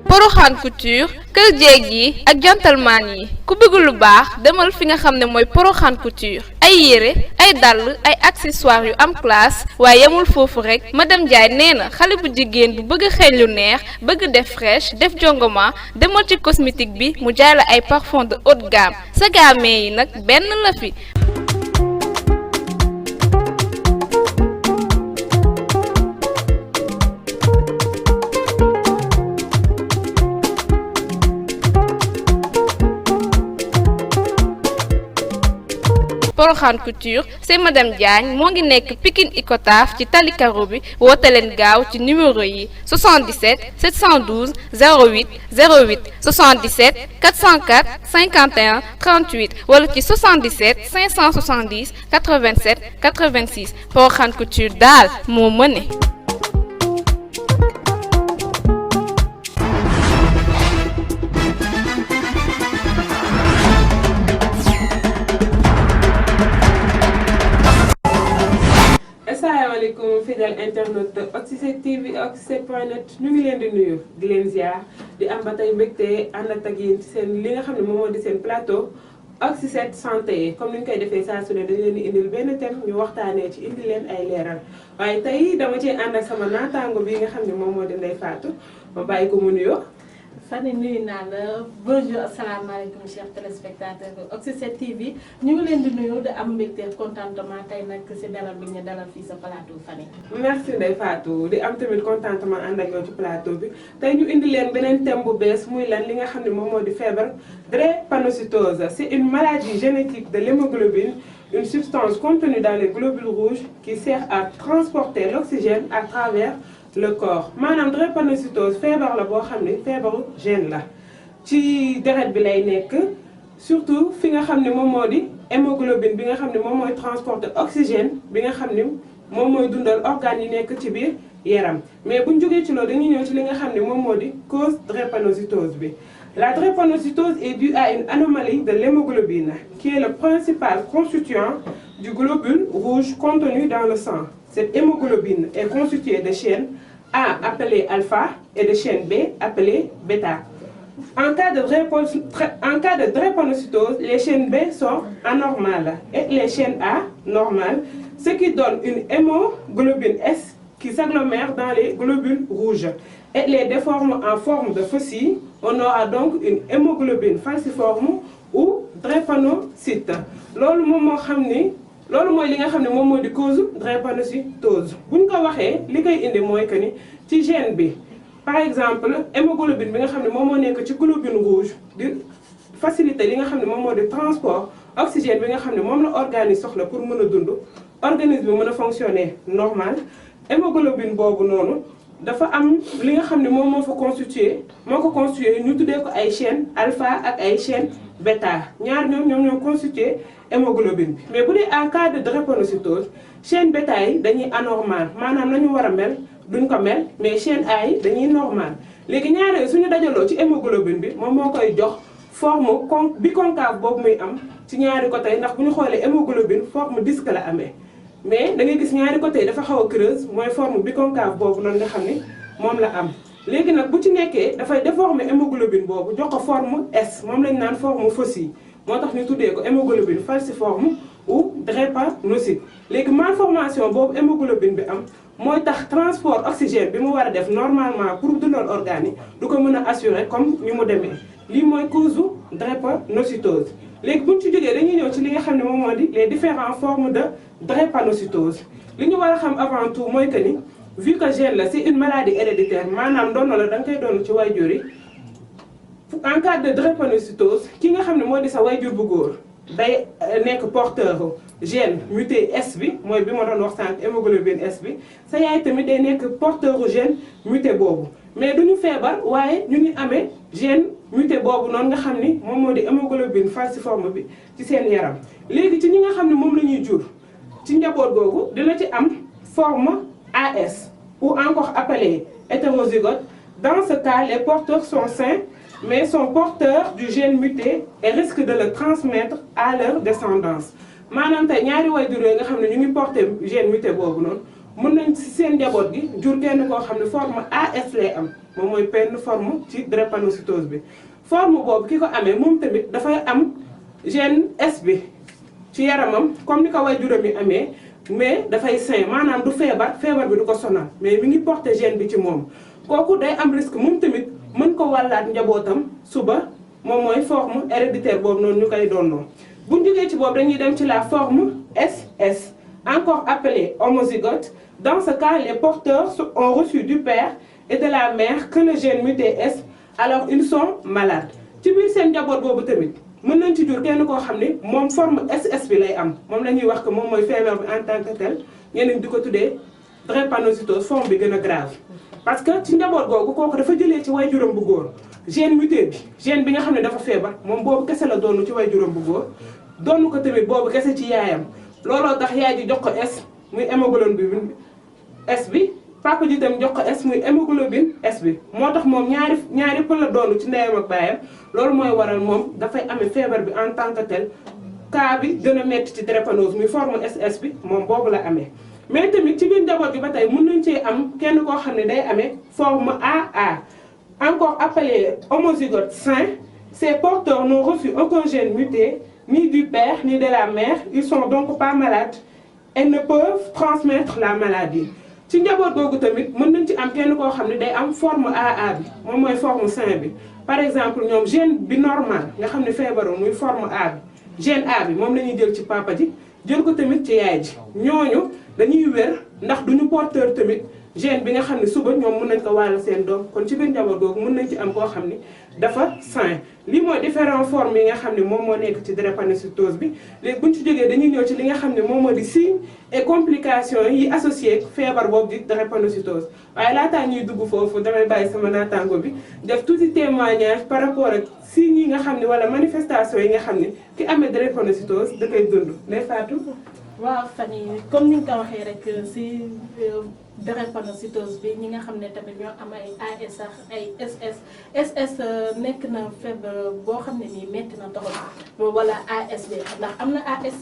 Porokhane Couture kër jeeg yi ak gentleman yi ku bëgg lu baax demal fi nga xam ne mooy Porokhane Couture ay yére ay dàll ay accessoires yu am classe waaye yemul foofu rek madame Ndiaye nee na xale bu jigéen bu bëgg xeeñ lu neex bëgg def fraîche def jongoma demal ci cosmétique bi mu jaay la ay parfum de haute gamme sa gamme yi nag benn la fi. Porokhane Couture c'est madame Diagne moo ngi nekk Pikine Icotaf ci tali karo bi woote leen gaaw ci numéro yi 77 712 08 08 77 404 51 38 wala ci 77 570 87 86 Porokhane Couture daal moo mëne. asalaamaaleykum fidèle internaute Oxy7 TV Oxy7.net ñu ngi leen di nuyu di leen ziar di am ba tey mbégte ànd ak yéen ci seen li nga xam ne moom moo di seen plateau Oxy7 santé comme ni ñu koy defee saa su ne dañu leen di indil benn thème ñu waxtaanee ci indi leen ay leeral waaye tey dama cee ànd ak sama naataango bi nga xam ne moom moo di Ndeye Fatou ma bàyyi ko mu nuyoo. Fane nuyu naa la bonjour asalaamaaleykum chers téléspectateurs de Oxy7 TV ñu ngi leen di nuyu di am mbégte contentement tey nag si dalal bi ñu dalal fii sa plateau Fane. merci Ndeye Fatou di am tamit contentement ànd ak yow ci plateau bi tey ñu indi leen beneen thème bu bees muy lan li nga xam ne moom moo di feebar drépanocytose. C'est une maladie génétique de l'hémoglobine, une substance contenue dans les globules rouges qui sert à transporter l'oxygène à travers le corps. Maanaam drépanocytose feebar la boo xam ne feebaru gène la ci deret bi lay nekk surtout fi nga xam ne moom moo di hémoglobine bi nga xam ne moom mooy transporter oxygène bi nga xam ne moom mooy dundal organes yi nekk ci biir yaram. Mais bu ñu jógee ci loolu dañuy ñëw ci li nga xam ne moom moo di cause drépanocytose bi. La drépanocytose est due à une anomalie de l'hémoglobine qui est le principal constituant du globule rouge contenu dans le sang. Cette hémoglobine est constituée de chaînes A appelées alpha et de chaînes B appelées bêta. En cas de drépanocytose, les chaînes B sont anormales et les chaînes A normales, ce qui donne une hémoglobine S qui s'agglomère dans les globules rouges et les déforme en forme de faucille. On aura donc une hémoglobine falciforme ou drépanocyte. Loolu moom moo xam ni loolu mooy li nga xam ne moom moo di cause drépanocytose. Bu ñu ko waxee li koy indi mooy que ni ci gène bi par exemple hémoglobine bi nga xam ne moom moo nekk ci globule rouge di faciliter li nga xam ne moom moo di transport oxygène bi nga xam ne moom la organes yi soxla pour mën a dund organisme bi mën a fonctionner normal. Hémoglobine boobu noonu dafa am li nga xam ne moom moo ko constitué ñu tuddee ko ay chaînes alpha ak ay chaînes bêta ñaar ñoom ñoo constitué hémoglobine bi. Mais bu dee en cas de drépanocytose chaîne bêta yi dañuy anormal maanaam nañu war a mel duñ ko mel mais chaîne A yi dañuy normal léegi ñaar yooyu suñu dajaloo ci hémoglobine bi moom moo koy jox forme biconcave boobu muy am ci ñaari côté ndax bu ñu xoolee hémoglobine forme disque la amee. Mais da ngay gis ñaari côté yi dafa xaw a creuse mooy forme biconcave boobu noonu nga xam ni moom la am léegi nag bu ci nekkee dafay déformer hémoglobine boobu jox ko forme S moom lañ naan forme faucille moo tax ñu tuddee ko hémoglobine falciforme ou drépanocyte. Léegi malformation boobu hémoglobine bi am mooy tax transport oxygène bi mu war a def normalement pour dundal organes yi du ko mën a assurer comme ni mu demee lii mooy cause drépanocytose. Léegi bu ñu ci jógee dañuy ñëw ci li nga xam ne moom moo di les différentes formes de drépanocytose. Li ñu war a xam avant tout mooy que ni vu que gène la c'est une maladie héréditaire maanaam doon la da nga koy doon ci waajur yi en cas de drépanocytose ki nga xam ne moo di sa waajur bu góor day nekk porteur gène muté S bi mooy bi ma doon wax sànq hémoglobine S bi sa yaay tamit day nekk porteur gène muté boobu mais duñu feebar waaye ñu ngi amee gène muté boobu noonu nga xam ni moom moo di hémoglobine falciforme bi ci seen yaram. Léegi ci ñi nga xam ne moom la ñuy jur ci njaboot googu dina ci am forme AS ou encore appelé hétérozygote Dans ce cas, les porteurs sont sains, mais sont porteurs du gène muté et risquent de le transmettre à leur descendance. maanaam tey ñaari waajur yooyu nga xam ne ñu ngi porté gène muté boobu noonu mën nañ ci seen njaboot gi jur kenn koo xam ne forme AS lay am moom mooy benn forme ci drépanocytose bi. forme boobu ki ko amee moom tamit dafay am gène S bi ci yaramam comme ni ko waajuram yi amee mais dafay sain maanaam du feebar bi du ko sonal mais mi ngi porté gène bi ci moom. kooku day am risque moom tamit mën ko wàllaat njabootam suba moom mooy forme héréditaire boobu noonu ñu koy donnoo bu ñu jógee ci boobu dañuy dem ci la forme SS encore appelée homozygote. Dans ce cas, les porteurs ont reçu du père et de la mère que le gène muté S, alors ils sont malades. ci biir seen njaboot boobu tamit mën nañ ci jur kenn koo xam ne moom forme SS bi lay am moom la ñuy wax que moom mooy feebar bi en tant que tel ñeneen di ko tuddee drépanocytose forme bi gën a grave. parce que ci njaboot googu kooku dafa jëlee ci waajuram bu góor gène muté bi gène bi nga xam ne dafa feebar moom boobu kese la doonu ci waajuram bu góor doonu ko tamit boobu kese ci yaayam looloo tax yaay ji jox ko S muy hémoglobine bi S bi papa ji tam jox ko S muy hémoglobine S bi moo tax moom ñaari pël la doonu ci ndeyam ak baayam loolu mooy waral moom dafay amee feebar bi en tant que tel cas bi gën a metti ci drépanocytose muy forme SS bi moom boobu la amee. mais tamit ci biir njaboot bi ba tey mën nañ cee am kenn koo xam ne day amee forme AA encore appelé homozygote sain. Ces porteurs n'ont reçu aucun gène muté ni du père ni de la mère, ils sont donc pas malades et ne peuvent transmettre la maladie. ci njaboot googu tamit mën nañ ci am kenn koo xam ne day am forme AA bi moom mooy forme sain bi par exemple ñoom gène bi normal nga xam ne feebaroon muy forme A bi gène A bi moom la ñuy jël ci papa ji jël ko tamit ci yaay ji ñooñu dañuy wér ndax duñu porteur tamit gène bi nga xam ne suba ñoom mën nañ ko wàll seen doom kon ci biir njaboot googu mën nañ ci am koo xam ne dafa sain. lii mooy différentes formes yi nga xam ne moom moo nekk ci drépanocytose bi léegi bu ñu ci jógee dañuy ñëw ci li nga xam ne moom moo di signes et complications yi associées feebar boobu di drépanocytose waaye laataa ñuy dugg foofu damay bàyyi sama naataango bi def tuuti témoignage par rapport ak signes yi nga xam ne wala manifestations yi nga xam ne ki amee drépanocytose da koy dund Ndeye Fatou. waaw Fanny comme ni nga ko waxee rek si drépanocytose bi ñi nga xam ne tamit ñoo am ay AS sax ay SS nekk na feebar boo xam ne nii metti na doxal wala ASB ndax am na AS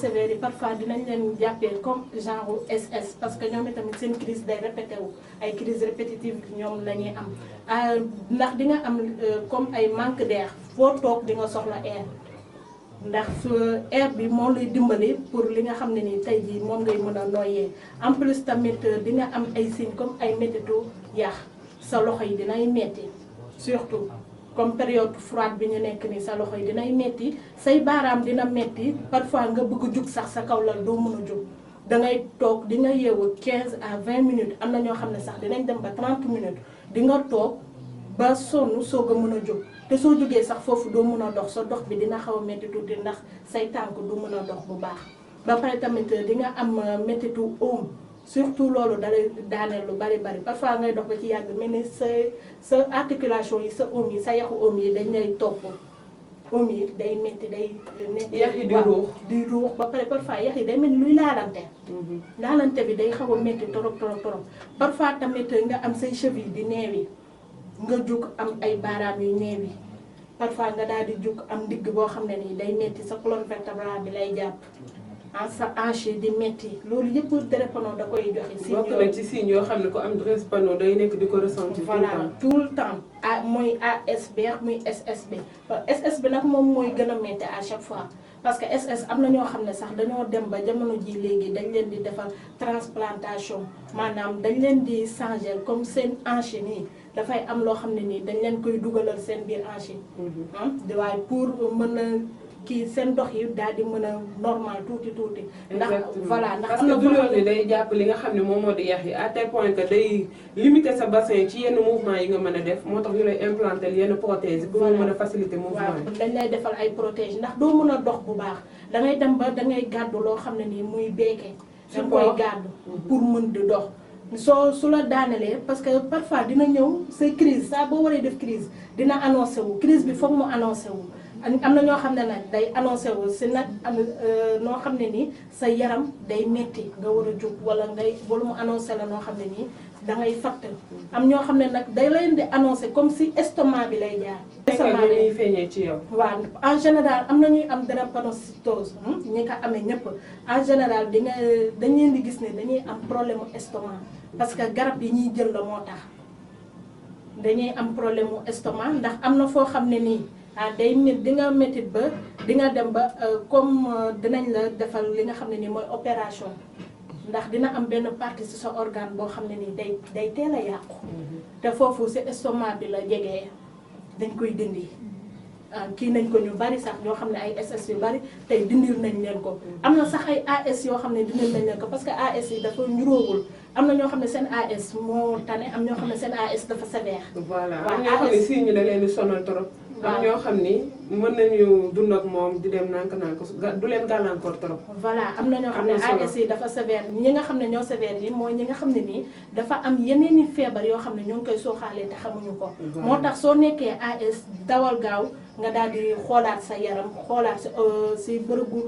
sévère yi parfois dinañ leen jàppee comme genre SS parce que ñoom itamit seen crise day répété wu ay crise répétitive ñoom la ñuy am ndax di nga am comme ay manque d'air foo toog di nga soxla air ndax air bi moo lay dimbali pour li nga xam ne ni tey jii moom ngay mën a noyyee en plus tamit di nga am ay signes comme ay méttitu yax sa loxo yi dinay metti surtout comme période froide bi ñu nekk ni sa loxo yi dinay metti say baaraam dina metti parfois nga bëgg jug sax sa kaw lal doo mën a jug da ngay toog di nga yeewu 15 à 20 minutes am na ñoo xam ne sax dinañ dem ba 30 minutes di nga toog ba sonn soog a mën a jóg te soo jógee sax foofu doo mën a dox sa dox bi dina xaw a métti tuuti ndax say tànk du mën a dox bu baax ba pare tamit di nga am méttitu oom surtout loolu dalay daaneel lu bari parfois ngay dox ba ci yàgg mel ni sa articulation yi sa oom yi sa yaxu oom yi dañ lay topp oom yi day métti day yax yi di ruux ba pare parfois yax yi day mel ni luy laalante bi day xaw a métti torop parfois tamit nga am say cheville di neewi nga jug am ay baaraam yu neewi parfois nga daal di jug am ndigg boo xam ne nii day metti sa colonne vertébrale bi lay jàpp sa hanche di metti loolu yëpp drépano da koy joxe. bokk na ci signes yoo xam ne ku am drépano day nekk di ko ressentir. voilà tout le temps mooy ASB muy SSB SSB nag moom mooy gën a metti à chaque fois parce que SS am na ñoo xam ne sax dañoo dem ba jamono ji léegi dañ leen di defal transplantation maanaam dañ leen di changer comme seen hanche nii dafay am loo xam ne nii dañ leen koy dugalal seen biir hanche yi waaye pour mën a kii seen dox yi daal di mën a normal tuuti ndax voilà ndax am na douleur bi day jàpp li nga xam ne moom moo di yax yi à tel point que day limiter sa bassin ci yenn mouvement yi nga mën a def moo tax ñu lay implanter yenn prothèse pour mu mën a faciliter mouvement yi. dañ lay defal ay protège ndax doo mën a dox bu baax dangay dem ba dangay gàddu loo xam ne nii muy beeke danga koy gàddu pour mën di dox su la daanelee parce que parfois dina ñëw sa crise saa boo waree def crise dina annoncé wu crise bi foog mu annoncé wu am na ñoo xam ne nag day annoncé wu si nag noo xam ne nii sa yaram day metti nga war a jóg wala mu annoncé la noo xam ne nii da ngay fatt am ñoo xam ne nag day leen di annoncer comme si estomac bi lay jaar. estomac bi ñuy feeñee ci yow. waaw en général am na ñuy am drépanocytose ñi ko amee ñëpp en général dañ leen di gis ne dañuy am problème mu estomac parce que garab yi ñuy jël la moo tax dañuy am problème mu estomac ndax am na foo xam ne nii day di nga métit ba di nga dem ba comme dinañ la defal li nga xam ne nii mooy opération. ndax dina am benn partie ci sa organe boo xam ne nii day teel a yàqu te foofu ci estomac bi la jegee dañ koy dindi kii nañ ko ñu bari sax ñoo xam ne ay SS yu bari tey dindil nañ leen ko am na sax ay AS yoo xam ne dindil nañ leen ko parce que AS yi dafa njuróogul am na ñoo xam ne seen AS moo tane am ñoo xam ne seen AS dafa sévère. voilà am ñoo xam ne signe da leen di sonal trop. am ñoo xam ni mën nañu dund ak moom di dem nànk-nànk du leen gàllankoor trop. voilà am na ñoo xam ne AS yi dafa sévère ñi nga xam ne ñoo sévère yi mooy ñi nga xam ne nii dafa am yeneen i feebar yoo xam ne ñoo ngi koy sooxaalee te xamuñu ko. moo tax soo nekkee AS dawal gaaw nga daal di xoolaat sa yaram xoolaat si bërëbu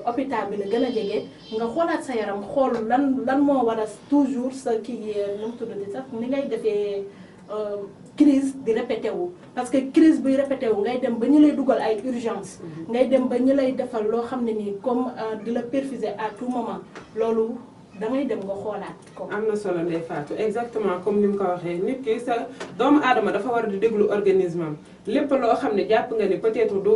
hôpital bi la gën a jege nga xoolaat sa yaram xool lan moo war a toujours sa kii nu mu tuddati sax ni ngay defee. Crise di répété wu parce que crise buy répété wu ngay dem ba ñu lay dugal ay urgence ngay dem ba ñu lay defal loo xam ne nii comme di la perfuser à tout moment loolu damay dem nga xoolaat ko. am na solo Ndeye Fatou exactement comme ni mu ko waxee nit ki sa doomu aadama dafa war di déglu organisme am lépp loo xam ne jàpp nga ni peut-être du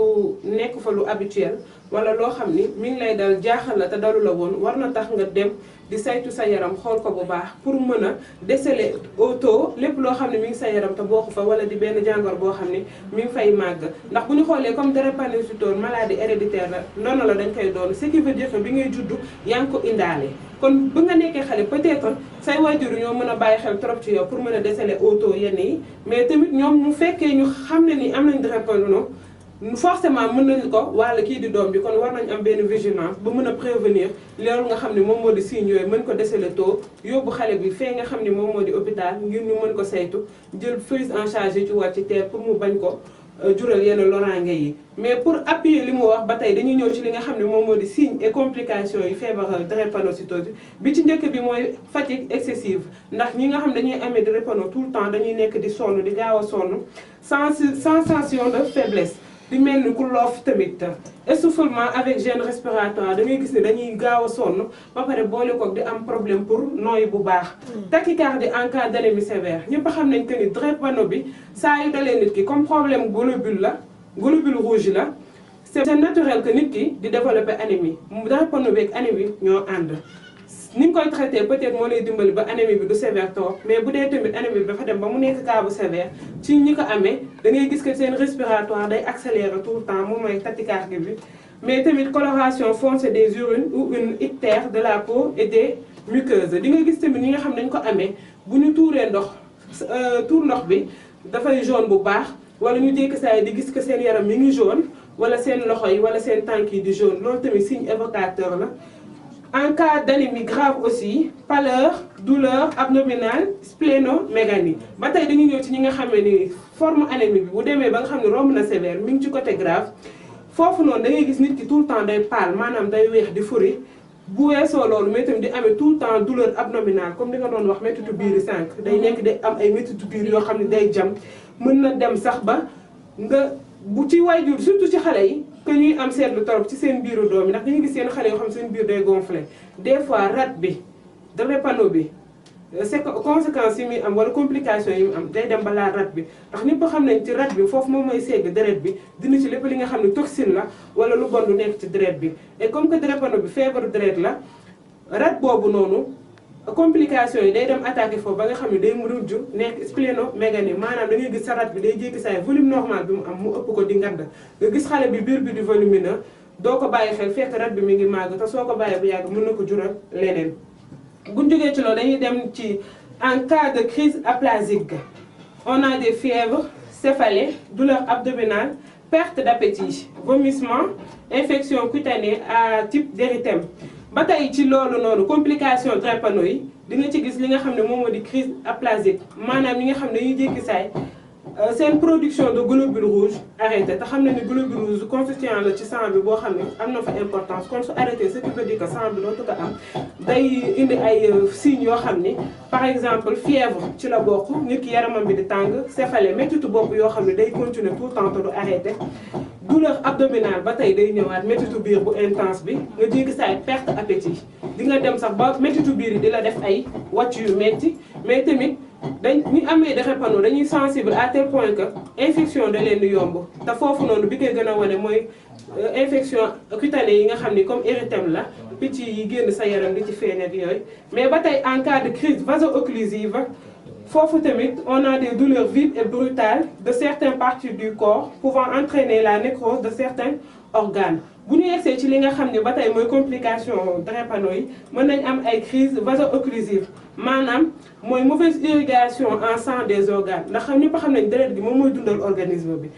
nekk fa lu habituel wala loo xam ni mi ngi lay dal jaaxal la te dalu la woon war na tax nga dem di saytu sa yaram xool ko bu baax pour mën a déceler au taux lépp loo xam ne mi ngi sa yaram te bokku fa wala di benn jàngor boo xam ne mi ngi fay màgg ndax bu ñu xoolee comme drépanocytose maladie héréditaire la ndono la dañ koy doon ce qui veut dire que bi ngay juddu yaa ngi ko indaale kon bu nga nekkee xale peut-être say waajur ñoo mën a bàyyi xel trop ci yow pour mën a déceler au taux yenn yi mais tamit ñoom mu fekkee ñu xam ne ni am nañ drépano forcément mën nañu ko wala kii di doom bi kon war nañu am benn vigilance ba mën a prévenir loolu nga xam ne moom moo di signes yooyu mën ko déceler tôt yóbbu xale bi fee nga xam ne moom moo di hôpital ngir ñu mën ko saytu jël prise en charge yi ci war ci terre pour mu bañ ko jural yenn loraange yi. mais pour appuyer li mu wax ba tey dañuy ñëw ci li nga xam ne moom moo di signes et complications yi feebar drépanocytose bi ci njëkk bi mooy fatigue excessive ndax ñi nga xam dañuy amee drépano tout le temps dañuy nekk di sonn di gaaw a sonn sensation de faiblesse. di mel ni ku loof tamit essoufflement avec gêne respiratoire da ngay gis ne dañuy gaaw a sonn ba pare boole ko di am problème pour nooyi bu baax. tachycardie en cas d'anémie sévère ñëpp xam nañ que ni drépano bi saa yu dalee nit ki comme problème globule rouge la c'est naturel que nit ki di développer anémie drépano bi ak anémie ñoo ànd. ni nga koy traité peut-être moo lay dimbali ba anémie bi du sévère trop mais bu dee tamit anémie bi dafa dem ba mu nekk cas bu sévère ci ñi ko amee da ngay gis que seen respiratoire day accélérer tout le temps moom mooy tachycardie bi. mais tamit coloration foncée des urines ou une ictère de la peau et des muqueuses di nga gis tamit ñi nga xam dañ ko amee bu ñu tuuree ndox tuur ndox bi dafay jaune bu baax wala ñu jékki saa yi di gis que seen yaram mi ngi jaune wala seen loxo yi wala seen tànk yi di jaune loolu tamit signe évocateur la. En cas d'anémie grave aussi, pâleur, douleur abdominale, splénomégalie. ba tey dañuy ñëw ci ñi nga xam ne ni forme anémie bi bu demee ba nga xam ne romb na sévère mi ngi ci côté grave foofu noonu da ngay gis nit ki tout le temps day pâle maanaam day weex di furi bu weesoo loolu mais tamit di amee tout le temps douleur abdominale comme li nga doon wax méttitu biir yi sànq day nekk day am ay méttitu biir yoo xam ne day jam mën na dem sax ba nga bu ci waajur surtout ci xale yi que ñuy am seetlu torop ci seen biiru doom yi ndax dañuy gis seen xale yoo xam ne seen biir day gonflé des fois rat bi drépano bi c'est que conséquences yi muy am wala complications yi mu am day dem balaa rat bi ndax ñëpp xam nañ ci rat bi foofu moom mooy segg deret bi dina ci lépp li nga xam ne toxine la wala lu bon lu nekk ci deret bi et comme que drépano bi feebaru deret la rat boobu noonu complications yi day dem attaqué foofu ba nga xam ne day mujj nekk splénomégalie maanaam da ngay gis sa rat bi day jékki saay volume normal bi mu am mu ëpp ko di ngadd nga gis xale bi biir bi di volumineux doo ko bàyyi xel fekk rat bi mi ngi màgg te soo ko bàyyi bu yàgg mën na ko jural leneen. bu ñu jógee ci loolu dañuy dem ci en cas de crise aplasique on a des fièvres, céphalées, douleurs abdominales, perte d'appétit, vomissement, infection cutanée à type d'érythème. ba tey ci loolu noonu complication drépano yi di nga ci gis li nga xam ne moom moo di crise aplasique maanaam ñi nga xam ne dañuy jékki saay seen production de globules rouges arrêté te xam ne ni globule rouge constituant la ci sang bi boo xam ne am na fa importance kon su arrêté ce qui veut dire que sang bi dootu ko am day indi ay signes yoo xam ni par exemple fièvre ci la bokk nit ki yaramam bi di tàng céphalée méttitu bopp yoo xam ne day continuer tout le temps te du arrêté douleur abdominale ba tey day ñëwaat méttitu biir bu intense bi nga jéggi saa perte appétit di nga dem sax ba méttitu biir yi di la def ay wàcc yu métti mais tamit ñi amee drépano dañuy sensible à tel point que infection da leen di yomb te foofu noonu bi koy gën a wane mooy infection cutanée yi nga xam ni comme érythème la picc yi génn sa yaram di ci feeñ ak yooyu mais ba tey en cas de crise vaso-occlusive foofu tamit on a des douleurs vives et brutales de certaines parties du corps pouvant entraîner la nécrose de certains organes bu ñu yegsee ci li nga xam ne ba tey mooy complication drépano yi mën nañ am ay crise vaso-occlusive maanaam mooy mauvaise irrigation en sang des organes ndax xam ñëpp xam nañ deret gi moom mooy dundal organisme bi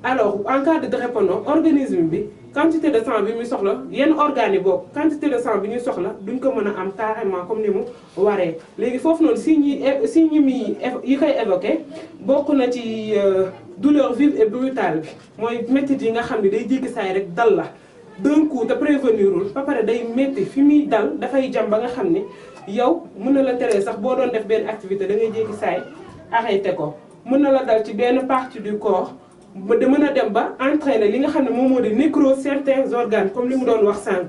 alors en cas de drépano organisme bi quantité de sang bi muy soxla yenn organes yi bokk quantité de sang bi ñuy soxla duñ ko mën a am carrément comme ni mu waree léegi foofu noonu signes yi koy évoqué bokk na ci douleur vive et brutale bi mooy métit yi nga xam ne day jéggi saay rek dal la d'un coup te prévenirul ba pare day métti fi muy dal dafay jam ba nga xam ni yow mën na la teree sax boo doon def benn activité da ngay jéggi saay arrêté ko mën na la dal ci benn partie du corps ba mën a dem ba entraîner li nga xam ne moom moo di nécrose certains organes comme li mu doon wax sànq.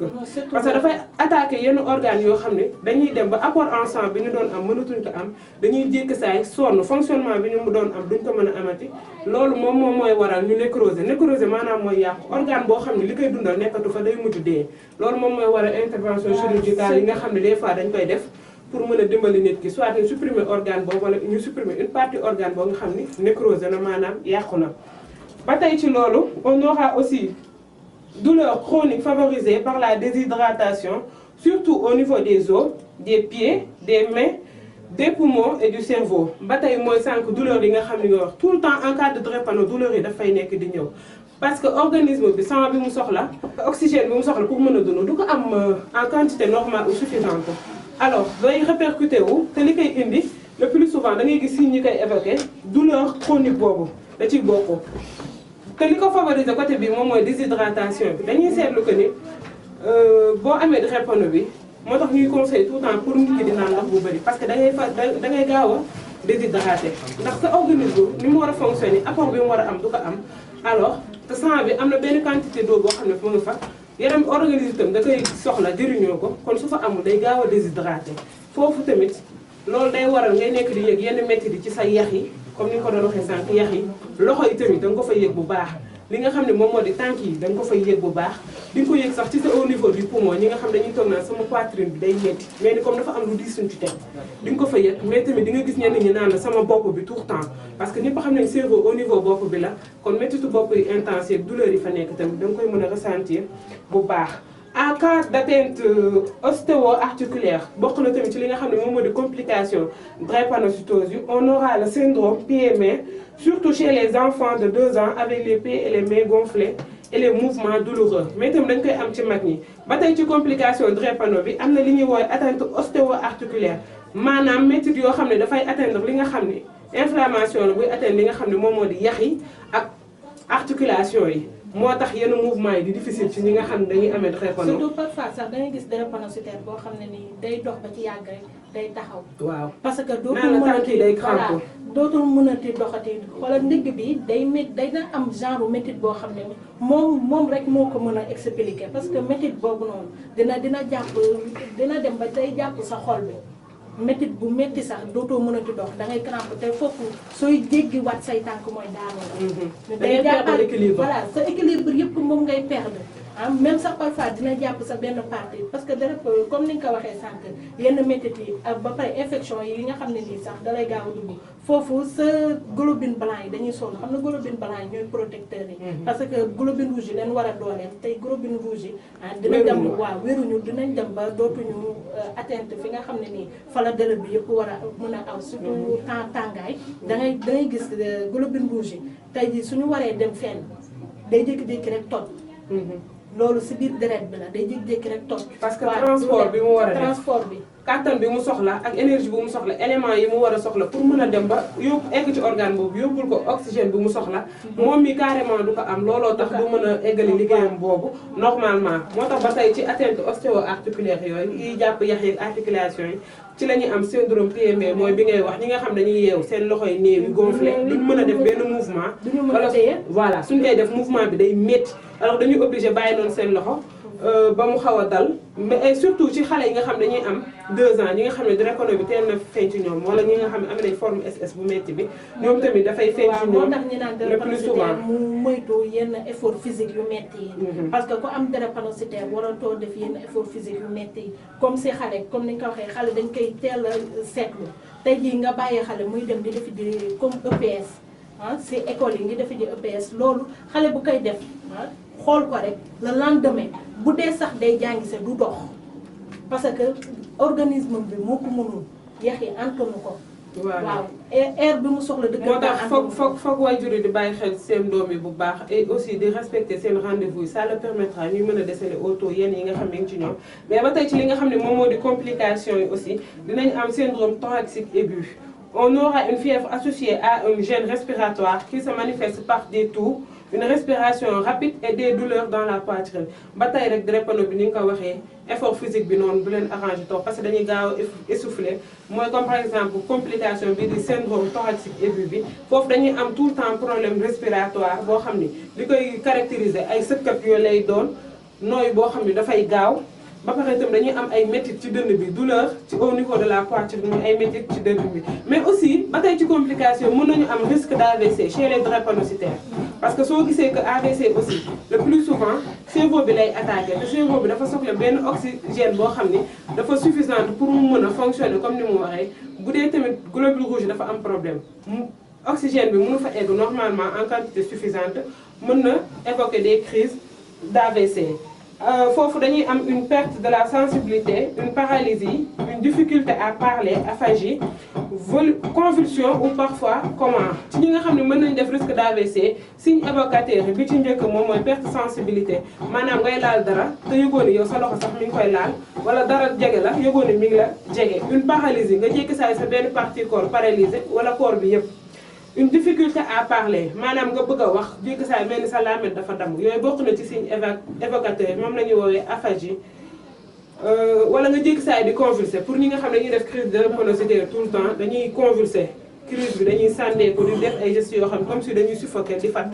parce que dafay attaquer yenn organes yoo xam ne dañuy dem ba apport en sang bi ñu doon am mënatuñ ko am dañuy jékki saay sonn fonctionnement bi ñu mu doon am duñ ko mën a amati. loolu moom mooy waral ñu nécroser maanaam mooy yàqu organe boo xam ne li koy dundal nekkatu fa day mujj dee loolu moom mooy waral intervention chirurgicale yi nga xam ne des fois dañ koy def. pour mën a dimbali nit ki soit ñu supprimer organe boobu wala ñu supprimer une partie organe boo nga xam ni nécrosé na maanaam yàqu na. ba tey ci loolu on aura aussi douleur chronique favorisée par la déshydratation surtout au niveau des os des pieds des mains des poumons et du cerveau. ba tey mooy sànq douleur yi nga xam ni nga wax tout le temps en cas de drépano douleur yi dafay nekk di ñëw. parce que organisme bi sang bi mu soxla oxygène bi mu soxla pour mën a dund du ko am en quantité normale ou suffisante. alors day répercuté wu te li koy indi le plus souvent da ngay gis signes ñi koy évoqué douleur chronique boobu da ciy bokk te li ko favoriser côté bi moom mooy déshydratation bi dañuy seetlu que ni boo amee drépano bi moo tax ñuy conseil tout le temps pour nit ki di naan ndox bu bëri parce que da ngay gaaw a déshydraté ndax sa organisme ni mu war a fonctionner apport bi mu war a am du ko am alors te sang bi am na benn quantité d'eau boo xam ne fu nga fa yaram organisme itam da koy soxla jëriñoo ko kon su fa amul day gaaw a déshydraté foofu tamit loolu day waral ngay nekk di yëg yenn métti di ci sa yax yi comme ni nga ko doon waxee sànq yax yi loxo yi tamit da nga ko fay yëg bu baax li nga xam ne moom moo di tànk yi da nga ko fay yëg bu baax di nga ko yëg sax ci sa au niveau du poumon ñi nga xam dañuy toog naan sama poitrine bi day métti mais ni comme dafa am lu diis suñ ci teg di nga ko fa yëg mais tamit di nga gis ñenn ñi naan la sama bopp bi tout le temps parce que ñëpp xam nañ cerveau au niveau bopp bi la kon méttitu bopp yi intense yeeg douleur yi fa nekk tamit da nga koy mën a ressentir bu baax. en cas d'atteinte ostéo-articulaire bokk na tamit ci li nga xam ne moom moo di complication drépanocytose yi on aura le syndrome pieds-mains surtout chez les enfants de 2 ans avec les pieds et les mains gonflés et les mouvements douloureux mais tamit dañ koy am ci mag ñi. ba tey ci complication drépano bi am na li ñuy woowee atteinte ostéo-articulaire maanaam métit yoo xam ne dafay atteindre li nga xam ne inflammation la buy atteindre li nga xam ne moom moo di yax yi ak articulation yi. moo tax yenn mouvement yi di difficile ci ñi nga xam ne dañuy amee drépano. surtout parfois sax da ngay gis drépanocytaire boo xam ne nii day dox ba ci yàgg rek day taxaw. waaw parce que dootul mënati voilà dootul mënati doxati xoolal ndigg bi day métti day na am genre métit boo xam ne moom rek moo ko mën a expliquer parce que métit boobu noonu dina dem ba day jàpp sa xol bi. métit bu métti sax dootoo mënati dox da ngay crampe te foofu sooy jéggi waat say tànk mooy daanu la. day perdre équilibre voilà sa équilibre yëpp moom ngay perdre ah même sax parfois dina jàpp sa benn partie parce que dara comme ni nga ko waxee sànq yenn métit yi ba pare infection yi nga xam ne nii sax dalay gaaw a dugg foofu sa globule blanc yi dañuy sonn xam na globule blanc yi ñooy protecteurs yi. parce que globule rouge yi leen war a dooleel tey globule rouge yi. dina dem waaw wéruñu dinañ dem ba dootuñu atteinte fi nga xam ne nii fa la deret bi yëpp war a mën a aw surtout tàngaay da ngay gis globule rouge yi tey jii suñu waree dem fenn day jékki-jékki rek toj. loolu si biir deret bi la day jékki-jékki rek toj. parce que transport bi mu war a def transport bi. kàttan bi mu soxla ak énergie bu mu soxla élément yi mu war a soxla pour mën a dem ba yóbbu egg ci organe boobu yóbbul ko oxygène bi mu soxla moom mi carrément du ko am looloo tax du mën a eggali liggéeyam boobu normalement moo tax ba tey ci atteinte ostéo-articulaire yooyu yiy jàpp yax yi articulation yi ci la ñuy am syndrome PME mooy bi ngay wax ñi nga xam dañuy yeewu seen loxo yi néew yi gonflé duñ mën a def benn mouvement wala voilà suñ koy def mouvement bi day métti alors dañuy obligé bàyyi noonu seen loxo ba mu xaw a dal mais surtout ci xale yi nga xam dañuy am 2 ans ñi nga xam ne drépano bi teel na feeñ ci ñoom wala ñi nga xam ne am nañ forme SS bu métti bi ñoom tamit dafay feeñ ci ñoom moo tax ñu naan drépanocytaire mu moytu yenn effort physique yu métti yi parce que ku am drépanocytaire waratoo def yenn effort physique yu métti yi comme si xale comme ni nga ko waxee xale dañ koy teel a seetlu tey jii nga bàyyi xale muy dem di defi di comme EPS si école yi ngi defi di EPS loolu xale bu koy def xool ko rek le lendemain bu dee sax day jàngi se du dox parce que organisme bi moo ko mënul yax yi antanu ko. waaw air bi mu soxla dëgg moo tax foog waajur yi di bàyyi xel seen doom yi bu baax et aussi di respecter seen rendez-vous yi ça leur permettra ñuy mën a déceler au tôt yenn yi nga xam ne ngi ci ñoom mais ba tey ci li nga xam ne moom moo di complication yi aussi dinañ am syndrome thoracique aigu. On aura une fièvre associée à un gène respiratoire qui se manifeste par des toux, une respiration rapide et des douleurs dans la poitrine. ba tey rek drépano bi ni nga ko waxee effort physique bi noonu bu leen arrangé toog parce que dañuy gaaw a essoufflé mooy comme par exemple complication bi di syndrome thoracique aigu bi foofu dañuy am tout le temps problème respiratoire boo xam ni li koy caractériser ay sëkkat yooyu lay doon nooy boo xam ni dafay gaaw. ba pare itam dañuy am ay métit ci dënn bi douleur ci au niveau de la poitrine muy ay métit ci dënn bi mais aussi ba tey ci complication mën nañu am risque d'AVC chez les drépanocytaires parce que soo gisee que AVC aussi le plus souvent cerveau bi lay attaqué te cerveau bi dafa soxla benn oxygène boo xam ni dafa suffisante pour mu mën a fonctionner comme ni mu waxee bu dee tamit globule rouge dafa am problème oxygène bi mënu fa egg normalement en quantité suffisante mën na évoquer des crises d'AVC. Foofu dañuy am une perte de la sensibilité, une paralysie, une difficulté à parler, aphagie, convulsion ou parfois coma. ci ñi nga xam ne mën nañ def risque d'AVC signe évocateur bi ci njëkk moom mooy perte sensibilité maanaam ngay laal dara te yëgoo ne yow sa loxo sax mi ngi koy laal wala dara jege la yëgoo ne mi ngi la jege. une paralysie nga jékki saa sa benn partie corps paralysée wala corps bi yëpp. une difficulté à parler maanaam nga bëgg a wax jékki saa mel ni sa làmmiñ dafa damm yooyu bokk na ci signe évocateur moom la ñuy woowee aphagie wala nga jékki saa di convulser pour ñi nga xam ne dañuy def crise de drépanocytaire tout le temps dañuy convulser crise bi dañuy sànneeku di def ay gestes yoo xam ne comme si dañuy suffoquer di fatt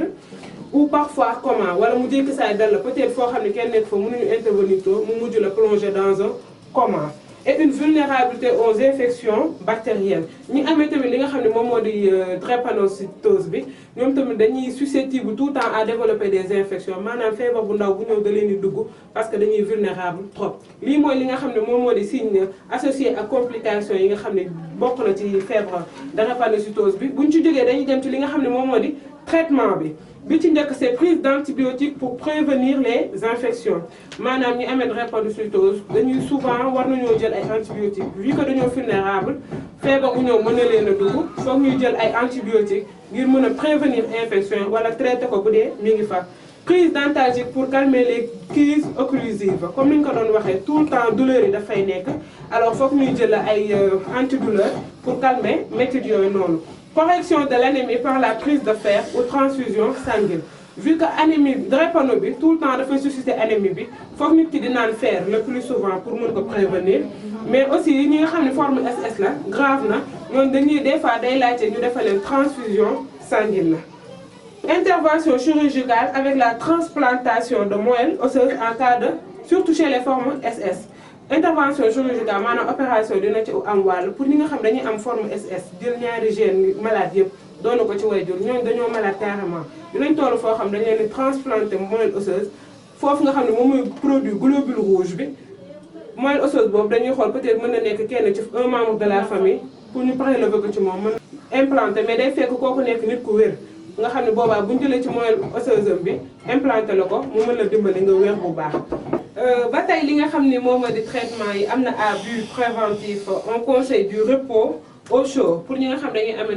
ou parfois comment wala mu jékki saa dal la peut-être foo xam ne kenn nekk fa mënuñu intervenir tôt mu mujj la plonger dans un coma. et une vulnérabilité aux infections bactériennes ñi amee tamit li nga xam ne moom moo di drépanocytose bi ñoom tamit dañuy susceptible tout le temps à développer des infections maanaam feebar bu ndaw bu ñëw da leen di dugg parce que dañuy vulnérable trop. lii mooy li nga xam ne moom moo di signe associé ak complications yi nga xam ne bokk na ci feebar drépanocytose bi buñ ci jógee dañuy dem ci li nga xam ne moom moo di traitement bi. bi ci njëkk c'est prise d'antibiotiques pour prévenir les infections maanaam ñi amee drépanocytose dañuy souvent war nañoo jël ay antibiotiques vu que dañoo vulnérable feebar bu ñëw mën na leen a dugg foog ñuy jël ay antibiotiques ngir mën a prévenir infection wala traiter ko bu dee mi ngi fa. prise d'antalgique pour calmer les crises occlusives comme ni ñu ko doon waxee tout le temps douleur yi dafay nekk alors foog ñuy jël ay antidouleur pour calmer métit yooyu noonu. correction de l'anémie par la prise de fer ou transfusion sanguine vu que anémie drépano bi tout le temps dafay susciter anémie bi foog nit ki di naan fer le plus souvent pour mën ko prévenir mais aussi ñi nga xam ne forme SS la grave na ñoom dañuy des fois day laajte ñu defal leen transfusion sanguine la. intervention chirurgicale avec la transplantation de moelle osseuse en cas de surtout chez les formes SS. intervention chirurgicale maanaam opération dina ci am wàll pour ñi nga xam dañuy am forme SS jël ñaari gène malade yëpp doona ko ci waajur ñooñu dañoo malade carrément dinañ toll foo xam dañ leen di transplanter moelle osseuse foofu nga xam ne moom mooy produit globule rouge bi moelle osseuse boobu dañuy xool peut-être mën na nekk kenn ci un membre de la famille pour ñu prélever ko ci moom mën implanter mais day fekk kooku nekk nit ku wér nga xam ne boobaa bu ñu jëlee ci moelle osseuse bi implanter la ko mu mën la dimbali nga wér bu baax. ba tey li nga xam ne moom moo di traitement yi am na à but préventif on conseille du repos au chaud pour ñi nga xam dañuy amee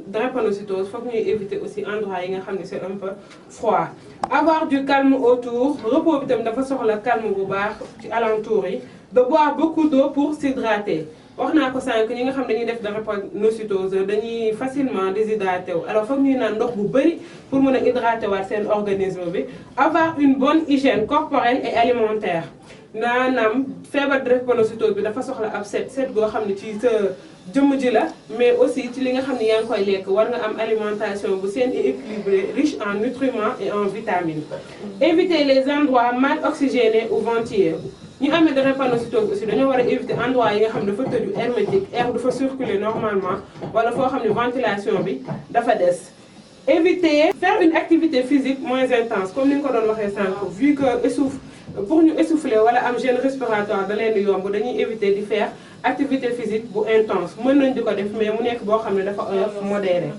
drépanocytose foog ñuy éviter aussi endroit yi nga xam ne c'est un peu froid. Avoir du calme autour repos bi tam dafa soxla calme bu baax ci alentour yi. De boire beaucoup d'eau pour s'hydrater. wax naa ko sànq ñi nga xam dañuy def drépanocytose dañuy facilement déshydraté wu alors foog ñuy naan ndox bu bëri pour mën a hydraté waat seen organisme bi. Avoir une bonne hygiène corporelle et alimentaire naanaam feebar drépanocytose bi dafa soxla ab set goo xam ne ci sa jëmm ji la mais aussi ci li nga xam ne yaa ngi koy lekk war nga am alimentation bu saine et équilibrée riche en nutriments et en vitamines. Éviter les endroits mal oxygénés ou ventilés. ñu amee drépanocytose aussi dañoo war a éviter endroit yi nga xam ne dafa tëju hermétique air du fa circuler normalement wala foo xam ne ventilation bi dafa des. Éviter faire une activité physique moins intense comme ni nga ko doon waxee sànq vu que pour ñu essouffler wala am gêne respiratoire da leen di yomb dañuy éviter di faire activité physique bu intense mën nañ di ko def mais mu nekk boo xam ne dafa oyof modéré.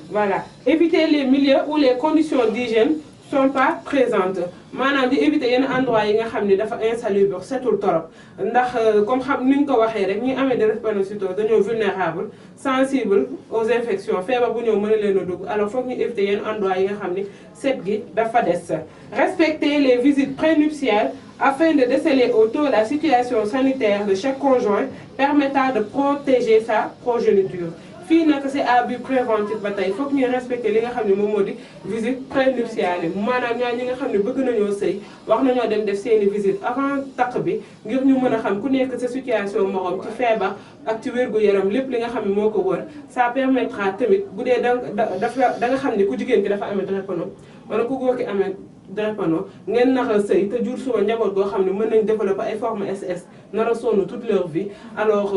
Voilà, éviter les milieux où les conditions d'hygiène sont pas présentes maanaam di éviter yenn endroit yi nga xam ne dafa insalubre setul torop ndax comme xam ni ñu ko waxee rek ñi amee drépanocytose dañoo vulnérable sensible aux infections feebar bu ñëw mën a leen a dugg alors foog ñu éviter yenn endroit yi nga xam ne set gi dafa des. Respecter les visites prénuptiales afin de déceler au tôt la situation sanitaire de chaque conjoint permettant de protéger sa progéniture. fii nag c'est à but préventif ba tey foog ñuy respecter li nga xam ne moom moo di visite prénuptiale yi maanaam ñaar ñi nga xam ne bëgg nañoo sëy wax nañoo dem def seeni visite avant takk bi ngir ñu mën a xam ku nekk sa situation morom ci feebar ak ci wér-gu-yaram lépp li nga xam ne moo ko wër ça permettra tamit bu dee da nga xam ne ku jigéen ki dafa amee drépano wala ku góor ki amee drépano ngeen naxa sëy te jur suba njaboot goo xam ne mën nañ développer ay forme SS nar a sonn toute leur vie alors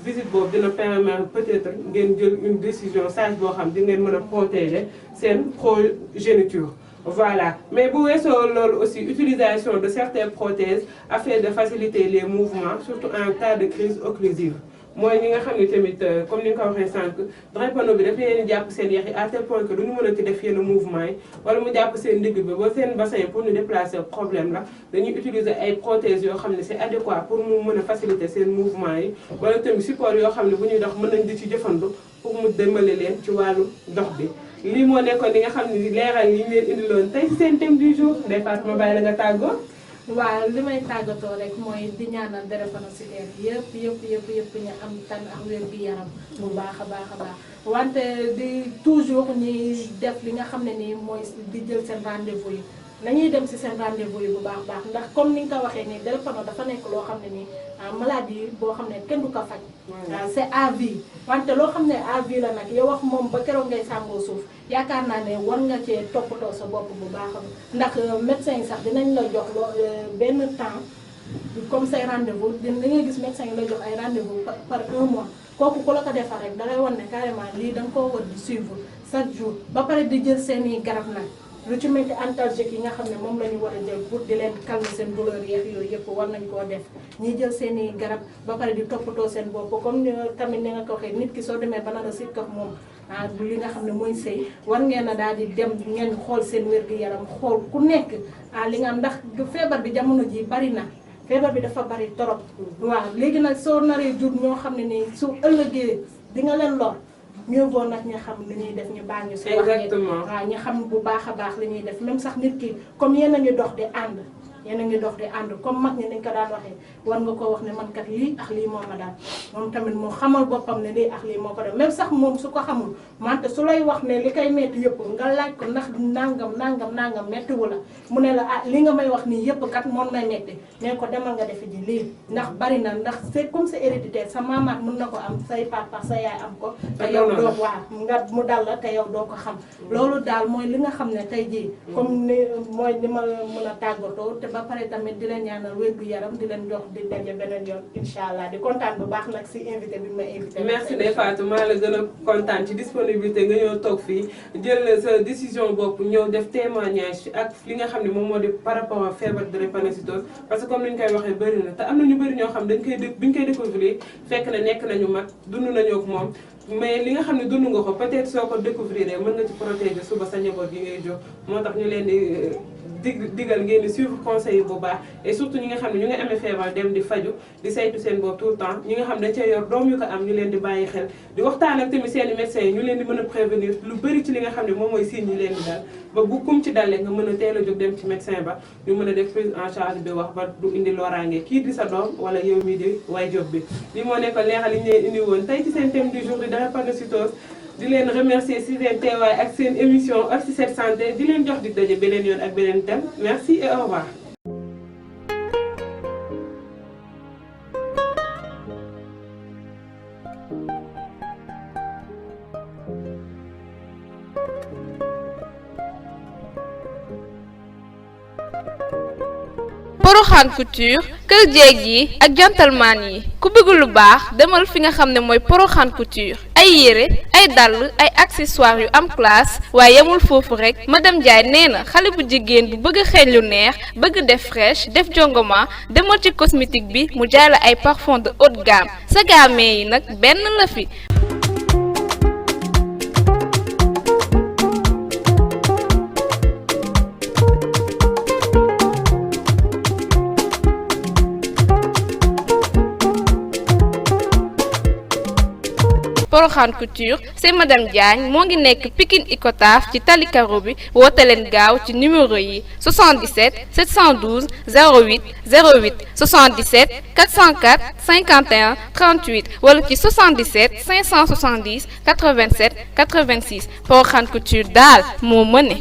visite boobu dina permettre peut-être ngeen jël une décision sage boo xam di ngeen mën a protéger seen progéniture. Voilà, mais bu weesoo loolu aussi utilisation de certaines prothèses afin de faciliter les mouvements surtout en cas de crise occlusive. mooy ñi nga xam ne tamit comme ni nga ko waxee sànq drépano bi daf leen jàpp seen yax yi à tel point que duñu mën a ci def yenn mouvement yi wala mu jàpp seen ndigg bi ba seen bassin pour ñu déplacer problème la dañuy utiliser ay prothèses yoo xam ne c'est adéquat pour mu mën a faciliter seen mouvement yi wala tamit support yoo xam ne bu ñuy dox mën nañ di ci jëfandu pour mu dimbali leen ci wàllu dox bi. lii moo nekkoon li nga xam ne leeral yi ñu leen indiloon tey seen thème du jour Ndeye Fatou ma bàyyi la nga tàggoo. waaw li may tàggatoo rek mooy di ñaanal drépanocytaires yëpp ñu am tan ak wér gi yaram bu baax a baax wante di toujours ñuy def li nga xam ne nii mooy di jël seen rendez-vous yi nañuy dem ci seen rendez-vous yi bu baax ndax comme ni nga ko waxee nii drépano dafa nekk loo xam ne nii maladie boo xam ne kenn du ko faj. c'est à vie wante loo xam ne à vie la nag yow wax moom ba keroog ngay sàngoo suuf yaakaar naa ne war nga cee toppatoo sa bopp bu baax ndax médecin yi sax dinañ la jox benn temps comme say rendez-vous da ngay gis médecin yi la jox ay rendez-vous par un mois kooku ku la ko defar rek da ngay wan ne carrément lii da nga koo war di suivre chaque jour ba pare di jël seeni garab nag. lu ci mel ni antalgique yi nga xam ne moom la ñu war a jël pour di leen calmer seen douleur yeex yooyu yëpp war nañ koo def ñiy jël seen i garab ba pare di toppatoo seen bopp comme tamit ni nga ko waxee nit ki soo demee ba nar a sit kox moom li nga xam ne mooy sëy war ngeen a daal di dem ngeen xool seen wér-gu-yaram xool ku nekk li nga am ndax feebar bi jamono ji bari na feebar bi dafa bari torop waaw léegi nag soo naree jur ñoo xam ne nii su ëllëgee di nga leen lor mieux vaut nag ñu xam li ñuy def ñu baal ñu si wax waaw ñu xam bu baax a baax li ñuy def même sax nit ki comme yéen a ngi dox di ànd comme mag ñi nañ ko daan waxee war nga ko wax ne man kat lii ak lii moo ma daal moom tamit moo xamal boppam ne lii ak lii moo ko def même sax moom su ko xamul wante su lay wax ne li koy metti yëpp nga laaj ko ndax nangam mettiwu la mu ne la li nga may wax nii yëpp kat moom may metti ne ko demal nga defe ji lii ndax bari na ndax c'est comme c'est héréditaire sa maamaat mën na ko am say papa sa yaay am ko te yow doo mu dal la te yow doo ko xam loolu daal mooy li nga xam ne tey jii comme ni mooy li ma mën a tàggatoo te ba pare tamit di leen ñaanal wér-gu-yaram di leen jox di daje beneen yoon incha allah di kontaan bu baax nag si invité bi ma invité. merci Ndeye Fatou maa la gën a kontaan ci disponibilité nga ñëw toog fii jël sa décision bopp ñëw def témoignage ak li nga xam ne moom moo di par rapport à feebar drépanocytose parce que comme ni ñu koy waxee bëri na te am na ñu bëri ñoo xam dañ koy bi ñu koy découvrir fekk na nekk nañu mag dund nañoo ak moom. mais li nga xam ne dund nga ko peut-être soo ko découvrir mën nga ci protéger suba sa njaboot gi ngay jox moo tax ñu leen di digal ngeen di suivre conseil yi bu baax et surtout ñi nga xam ne ñu ngi amee feebar dem di faju di saytu seen bopp tout le temps ñi nga xam ne dañ cee yor doom yu ko am ñu leen di bàyyi xel di waxtaan ak tamit seen i médecins yi ñu leen di mën a prévenir lu bëri ci li nga xam ne moom mooy signe yi leen di dal ba bu kum ci dalee nga mën a teel a jóg dem ci médecin ba ñu mën a def prise en charge bi wax ba du indi loraange kii di sa doom wala yow mii di waajur bi li moo nekkoon leexal li ñu leen indi woon tey ci seen thème du jour di drépanocytose di leen remercier si seen teewaay ak seen émission Oxy 7 Santé di leen jox di daje beneen yoon ak beneen thème merci et au revoir. Porokhane Couture kër jeeg yi ak gentleman yi ku bëgg lu baax demal fi nga xam ne mooy Porokhane Couture ay yére ay dàll ay accessoires yu am classe waaye yemul foofu rek madame Ndiaye nee na xale bu jigéen bu bëgg xeeñ lu neex bëgg def fraîche def jongoma demal ci cosmétique bi mu jaay la ay parfum de haute gamme sa gamme yi nag benn la fi. Porokhane Couture c'est madame Diagne moo ngi nekk Pikine Icotaf ci tali karo bi woote leen gaaw ci numéro yi 77 712 08 08 77 404 51 38 wala ci 77 570 87 86 Porokhane Couture daal moo mëne.